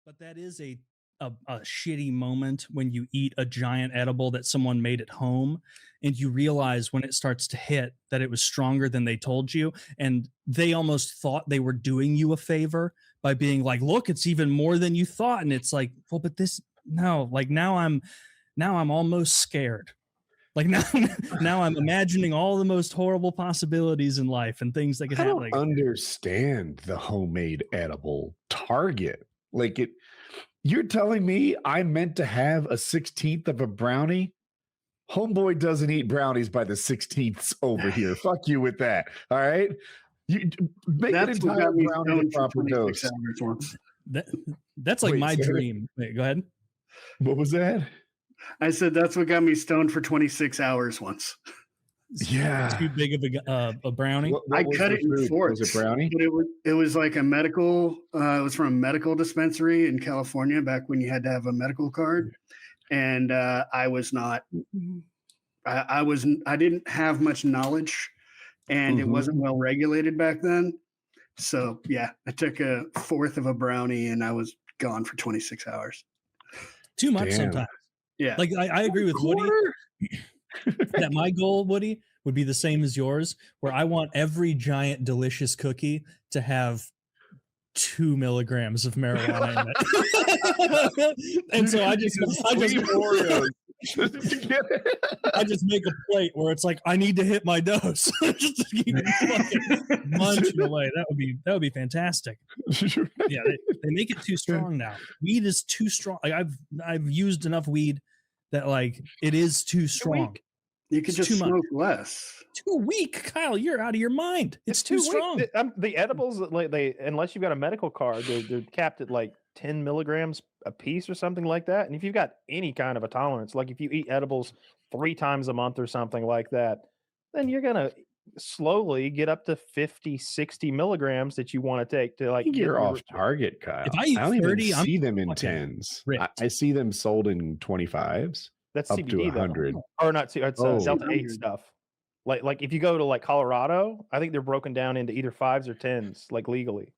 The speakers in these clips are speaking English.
But that is a shitty moment when you eat a giant edible that someone made at home and you realize when it starts to hit that it was stronger than they told you, and they almost thought they were doing you a favor by being like, look, it's even more than you thought. And it's like, well, but this, no, like now I'm almost scared. Like now I'm imagining all the most horrible possibilities in life and things that could happen. I don't understand the homemade edible target. Like it, you're telling me I'm meant to have a 16th of a brownie? Homeboy doesn't eat brownies by the 16ths over here. Fuck you with that. All right. You make an entire brownie the proper dose. That's like my dream. Wait, go ahead. What was that? I said that's what got me stoned for 26 hours once. Yeah, too big of a brownie. What I cut it in fourths. Was it brownie? But it was like a medical. It was from a medical dispensary in California back when you had to have a medical card, and I was not. I didn't have much knowledge, and it wasn't well regulated back then. So yeah, I took a fourth of a brownie, and I was gone for 26 hours. Too much sometimes. Yeah, like I agree with Woody that my goal, Woody, would be the same as yours, where I want every giant delicious cookie to have 2 milligrams of marijuana in it. And so I just make a plate where it's like I need to hit my dose just to keep fucking munching away. That would be fantastic. Yeah, they make it too strong now. Weed is too strong. Like I've used enough weed that like it is too strong. You could just smoke less. Too weak, Kyle. You're out of your mind. It's too strong. The edibles, like unless you've got a medical card, they're capped at like 10 milligrams a piece or something like that. And if you've got any kind of a tolerance, like if you eat edibles 3 times a month or something like that, then you're gonna slowly get up to 50, 60 milligrams that you want to take to like. You're off target, Kyle. If I eat 30, even see them in 10s. I see them sold in 25s. That's up CBD, to 100. Or not? It's Delta 8 stuff. Like if you go to like Colorado, I think they're broken down into either 5s or 10s, like legally.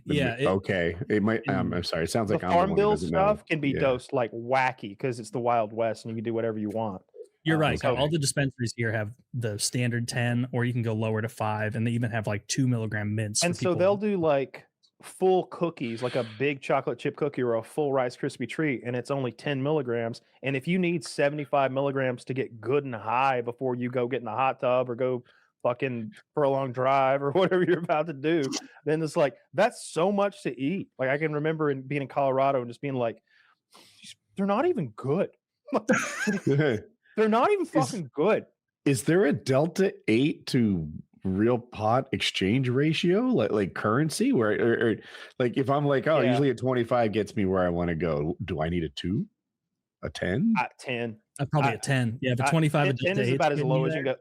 Yeah. Okay. It might. I'm sorry. It sounds like the Farm Bill stuff can be dosed like wacky because it's the Wild West and you can do whatever you want. You're right. So all the dispensaries here have the standard 10, or you can go lower to 5, and they even have like 2 milligram mints. And so they'll do like full cookies, like a big chocolate chip cookie or a full Rice Krispie treat, and it's only 10 milligrams. And if you need 75 milligrams to get good and high before you go get in the hot tub or go fucking for a long drive or whatever you're about to do, then it's like, that's so much to eat. Like I can remember being in Colorado and just being like, they're not even good. They're not even fucking good. Is there a Delta 8 to real pot exchange ratio, like currency, where or like if I'm like, usually a 25 gets me where I want to go, do I need a 2, a 10? 10. Probably a 10. Yeah, but 25 10 is about as low as you go.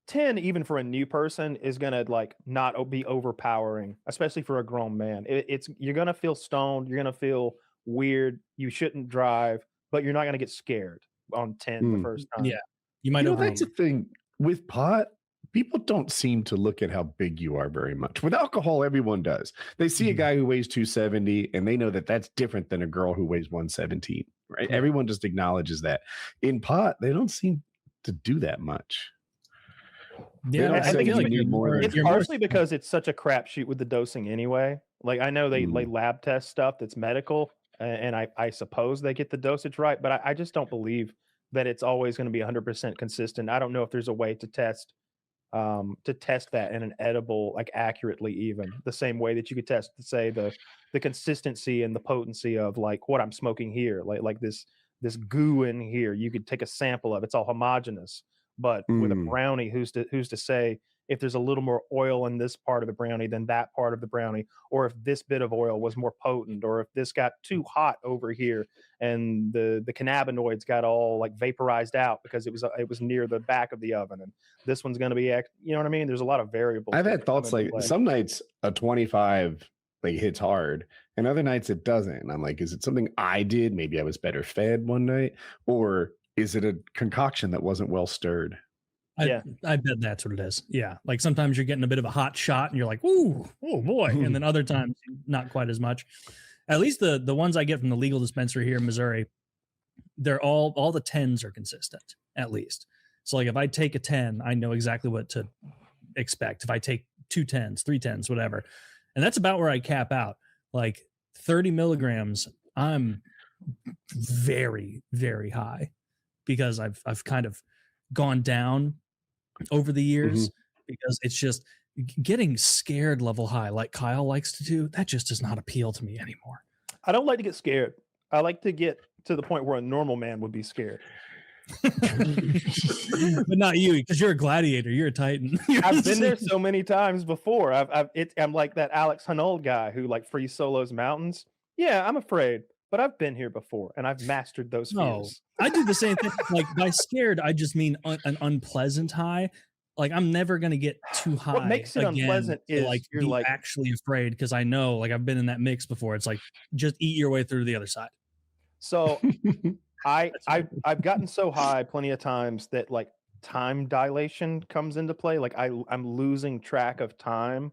10, even for a new person, is gonna like not be overpowering, especially for a grown man. You're gonna feel stoned, you're gonna feel weird. You shouldn't drive, but you're not gonna get scared on 10 the first time. Yeah, you might. That's the thing with pot. People don't seem to look at how big you are very much. With alcohol, everyone does. They see a guy who weighs 270 and they know that that's different than a girl who weighs 117, right? Everyone just acknowledges that. In pot, they don't seem to do that much. Yeah, I think it's partially because it's such a crapshoot with the dosing anyway. Like I know they lab test stuff that's medical, and I suppose they get the dosage right, but I just don't believe that it's always going to be 100% consistent. I don't know if there's a way to test that in an edible like accurately, even the same way that you could test, say, the consistency and the potency of like what I'm smoking here, like this goo in here. You could take a sample of it's all homogeneous, but with a brownie, who's to say if there's a little more oil in this part of the brownie than that part of the brownie, or if this bit of oil was more potent, or if this got too hot over here and the cannabinoids got all like vaporized out because it was near the back of the oven, and this one's going to be, you know what I mean? There's a lot of variables. I've had thoughts like some nights a 25 like hits hard and other nights it doesn't. And I'm like, is it something I did? Maybe I was better fed one night, or is it a concoction that wasn't well stirred? I bet that's what it is. Yeah. Like sometimes you're getting a bit of a hot shot and you're like, ooh, oh boy. And then other times not quite as much. At least the ones I get from the legal dispensary here in Missouri, they're all the 10s are consistent, at least. So like if I take a 10, I know exactly what to expect. If I take 2 10s, 3 10s, whatever. And that's about where I cap out. Like 30 milligrams, I'm very, very high because I've kind of gone down over the years because it's just getting scared level high like Kyle likes to do. That just does not appeal to me anymore. I don't like to get scared. I like to get to the point where a normal man would be scared. But not you, because you're a gladiator. You're a Titan. I've been there so many times before. I'm like that Alex Honnold guy who like free solos mountains. Yeah, I'm afraid, but I've been here before and I've mastered those fears. I do the same thing. Like by scared, I just mean an unpleasant high. Like I'm never gonna get too high. What makes it unpleasant is like you're be like actually afraid because I know, like I've been in that mix before. It's like just eat your way through to the other side. So I've gotten so high plenty of times that like time dilation comes into play. Like I'm losing track of time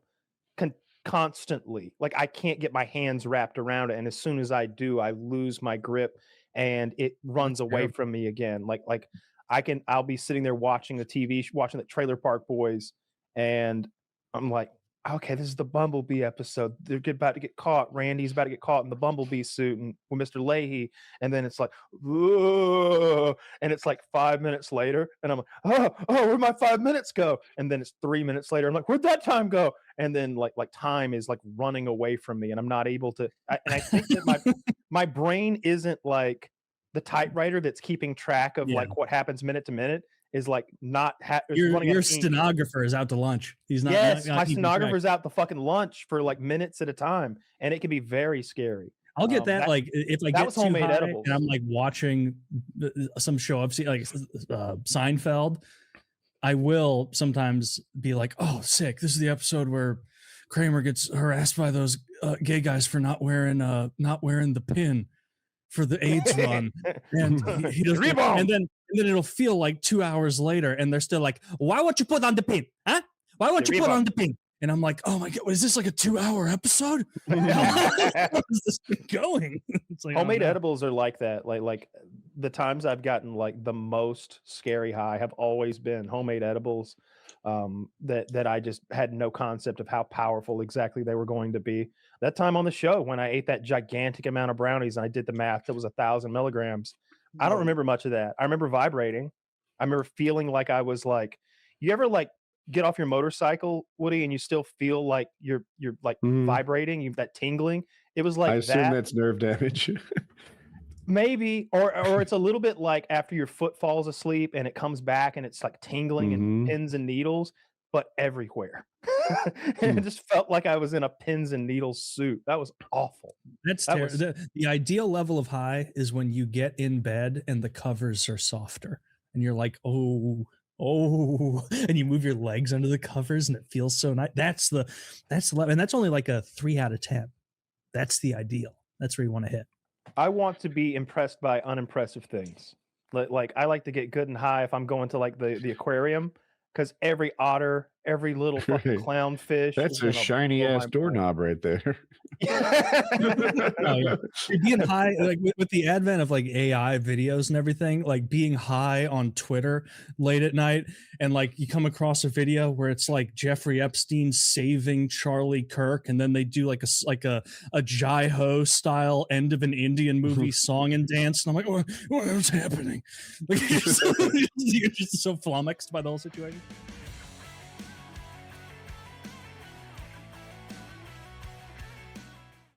constantly. Like I can't get my hands wrapped around it, and as soon as I do, I lose my grip and it runs away from me again. Like I'll be sitting there watching the TV, watching the Trailer Park Boys, and I'm like, okay, this is the Bumblebee episode. They're about to get caught. Randy's about to get caught in the Bumblebee suit and with Mr. Leahy. And then it's like, whoa. And it's like 5 minutes later. And I'm like, oh, where'd my 5 minutes go? And then it's 3 minutes later. I'm like, where'd that time go? And then like time is like running away from me and I'm not able to. And I think that my brain isn't like the typewriter that's keeping track of like what happens minute to minute. Is like not your stenographer is out to lunch. He's not. Yes, my stenographer's out to fucking lunch for like minutes at a time, and it can be very scary. I'll get that like if I get too high edibles. And I'm like watching some show I've seen like Seinfeld. I will sometimes be like, "Oh, sick! This is the episode where Kramer gets harassed by those gay guys for not wearing the pin for the AIDS run," and he does, and then it'll feel like 2 hours later, and they're still like, "Why won't you put on the pin? Huh? Why won't you put on the pin?" And I'm like, "Oh my god, is this like a 2-hour episode? Where's this going?" It's like, homemade edibles are like that. Like the times I've gotten like the most scary high have always been homemade edibles. That I just had no concept of how powerful exactly they were going to be. That time on the show when I ate that gigantic amount of brownies and I did the math, it was 1,000 milligrams. I don't remember much of that. I remember vibrating. I remember feeling like I was like, you ever like get off your motorcycle, Woody, and you still feel like you're like vibrating, that tingling. It was like I assume that's nerve damage. Maybe, or it's a little bit like after your foot falls asleep and it comes back and it's like tingling and pins and needles, but everywhere. And it just felt like I was in a pins and needles suit. That was awful. That's terrible. The ideal level of high is when you get in bed and the covers are softer and you're like, oh, and you move your legs under the covers and it feels so nice. That's the level, and that's only like a 3 out of 10. That's the ideal. That's where you want to hit. I want to be impressed by unimpressive things. Like I like to get good and high if I'm going to like the aquarium, because every otter, every little fucking clownfish. That's a shiny ass doorknob right there. Being high, like with the advent of like AI videos and everything, like being high on Twitter late at night, and like you come across a video where it's like Jeffrey Epstein saving Charlie Kirk, and then they do like a Jai Ho style end of an Indian movie song and dance, and I'm like, what's happening? Like, you're just so flummoxed by the whole situation.